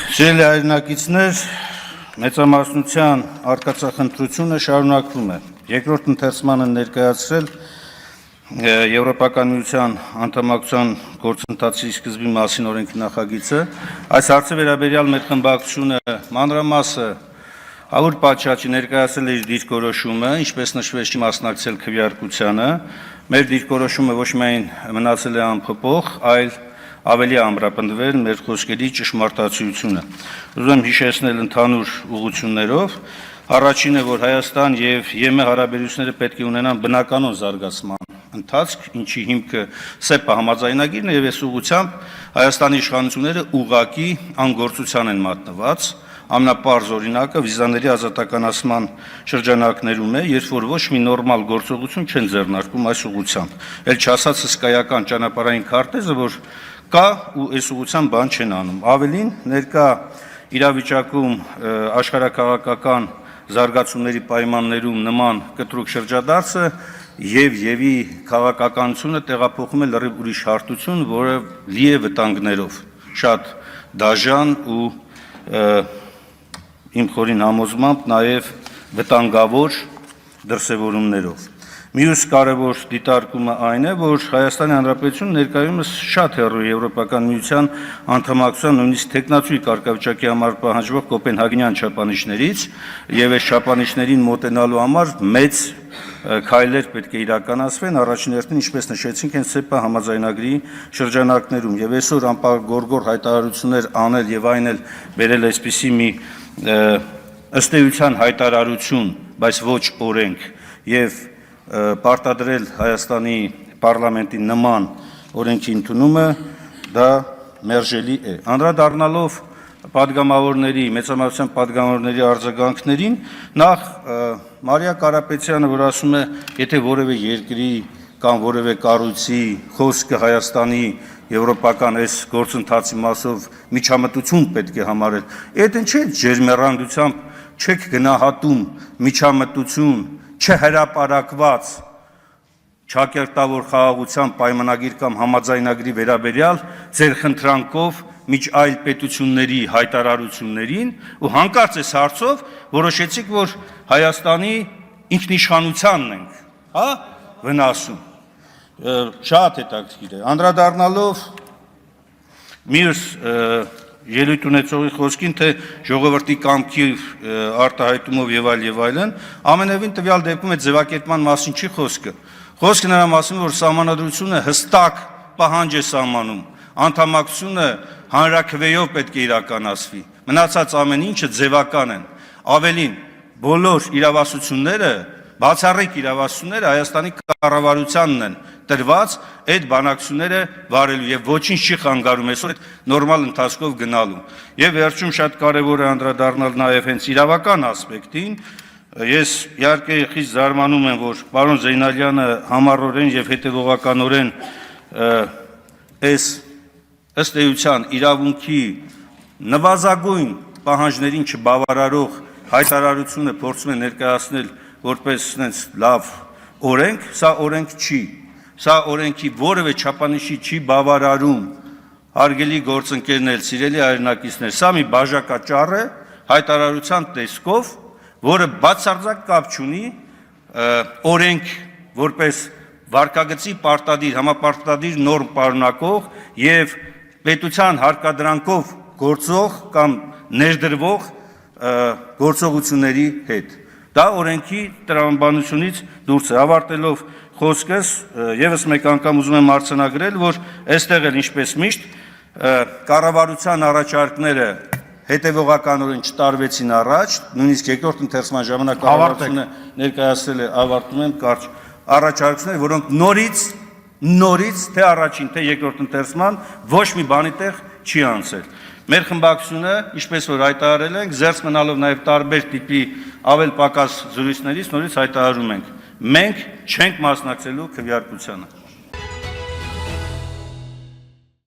Սիրելի հայրենակիցներ, մեծամասնության արկածախնդրությունը շարունակվում է։ Երկրորդ ընթերցմանը ներկայացրել Եվրոպական միության անդամակցության գործընթացի սկզբի մասին օրենքի նախագիծը։ Այս հարցը վերաբերյալ մեր խմբակցությունը մանրամասը Հավուր պատշաճի ներկայացել է իր դիրքորոշումը, ինչպես նշվեց, չի մասնակցել քվեարկությանը։ Մեր դիրքորոշումը ոչ միայն մնացել է անփոփոխ, այլ ավելի ամրապնդվել մեր խոսքերի ճշմարտացիությունը։ Ուզում եմ հիշեցնել ընդհանուր ուղղություններով։ Առաջինը, որ Հայաստան եւ ԵՄ հարաբերությունները պետք է ունենան բնականon զարգացման ընթացք, ինչի հիմքը ՍԵՊԱ համաձայնագիրն է, եւ այս ուղղությամբ Հայաստանի իշխանությունները ուղղակի անգործության են մատնված։ Ամենապարզ օրինակը վիզաների ազատականացման շրջանակներում է, երբ որ ոչ մի նորմալ գործողություն չեն ձեռնարկում այս ուղղությամբ։ Էլ չասած հսկայական ճանապարհային քարտեզը, որ կա ու այս ուղղությամբ բան չեն անում։ Ավելին, ներկա իրավիճակում աշխարհաքաղաքական զարգացումների պայմաններում նման կտրուկ շրջադարձը եւ քաղաքականությունը տեղափոխում է լրիվ ուրիշ հարթություն, որը լի է վտանգներով, շատ դաժան ու իմ խորին համոզմամբ նաև վտանգավոր դրսևորումներով։ Մյուս կարևոր դիտարկումը այն է, որ Հայաստանի Հանրապետությունն ներկայումս շատ հեռու է Եվրոպական միության անդամակցության նույնիսկ տեխնացուի կարգավիճակի համար պահանջվող կոպենհագենյան չափանիշներից, եւ այս չափանիշներին մոտենալու համար մեծ քայլեր պետք է իրականացվեն, առաջին հերթին, ինչպես նշեցինք, հենց ՍԵՊԱ համաձայնագրի շրջանակներում, եւ այսօր անպայման հայտարարություններ անել եւ այն էլ բերել այսպիսի մի ըստ էության հայտարարություն, բայց ոչ օրենք, եւ պարտադրել Հայաստանի պարլամենտի նման օրենքի ընդունումը, դա մերժելի է։ Անդրադառնալով պատգամավորների, մեծամասնության պատգամավորների արձագանքներին, նախ Մարիա Կարապետյանը, որ ասում է, եթե որևէ երկրի կամ որևէ կառույցի խոսքը Հայաստանի եվրոպական այս գործընթացի մասով միջամտություն պետք է համարել, այդ ինչ է ջերմեռանդությամբ չեք գնահատում միջամտություն, չհրապարակված ճակերտավոր խաղաղության պայմանագիր կամ համաձայնագրի վերաբերյալ ձեր խնդրանքով միջ այլ պետությունների հայտարարություններին ու հանկարծ այս հարցով որոշեցիք, որ Հայաստանի ինքնիշխանությանն ենք, վնասում։ Շատ հետաքրքիր է։ Անդրադառնալով մյուս ելույթ ունեցողի խոսքին, թե ժողովրդի կամքի արտահայտումով եւ այլն, ամենևին տվյալ դեպքում այդ ձևակերպման մասին չի խոսքը։ Խոսքը նրա մասին, որ սահմանադրությունը հստակ պահանջ է սահմանում, անդամակցությունը հանրաքվեով պետք է իրականացվի, մնացած ամեն ինչը ձևական են։ Ավելին, բոլոր իրավասությունները, բացառիկ իրավասությունները Հայաստանի կառավարությանն են տրված այդ բանակցությունները վարելու եւ ոչինչ չի խանգարում այսօր այդ նորմալ ընթացքով գնալու։ Եվ վերջում շատ կարեւոր է անդրադառնալ նաեւ հենց իրավական ասպեկտին։ Ես իհարկե խիստ զարմանում եմ, որ պարոն Զեյնալյանը համառորեն եւ հետեւողականորեն այս ըստ էության իրավունքի նվազագույն պահանջներին չբավարարող հայտարարությունը փորձում է ներկայացնել որպես sense լավ օրենք, սա օրենք չի։ Սա օրենքի որևէ չափանիշի չի բավարարում, հարգելի գործընկերներ, սիրելի հայրենակիցներ, սա մի բաժակաճառ է հայտարարության տեսքով, որը բացարձակ կապ չունի օրենք որպես վարկագծի պարտադիր, համապարտադիր նորմ պարունակող եւ պետության հարկադրանքով գործող կամ ներդրվող գործողությունների հետ։ Դա օրենքի տրամաբանությունից դուրս է։ Ավարտելով խոսքս եւս մեկ անգամ ուզում եմ արձանագրել, որ այստեղ էլ ինչպես միշտ կառավարության առաջարկները հետևողականորեն չտարվեցին առաջ, նույնիսկ երկրորդ ընթերցման ժամանակ կառավարությունը ներկայացրել է, ավարտում եմ կարճ առաջարկություններ, որոնք նորից թե առաջին, թե երկրորդ ընթերցման ոչ մի բանի տեղ չի անցել։ Մեր խմբակցությունը, ինչպես որ հայտարարել ենք, զերծ մնալով նաև տարբեր տիպի ավել պակաս զրույցներից նորից հայտարարում ենք. մենք չենք մասնակցելու քվեարկությանը։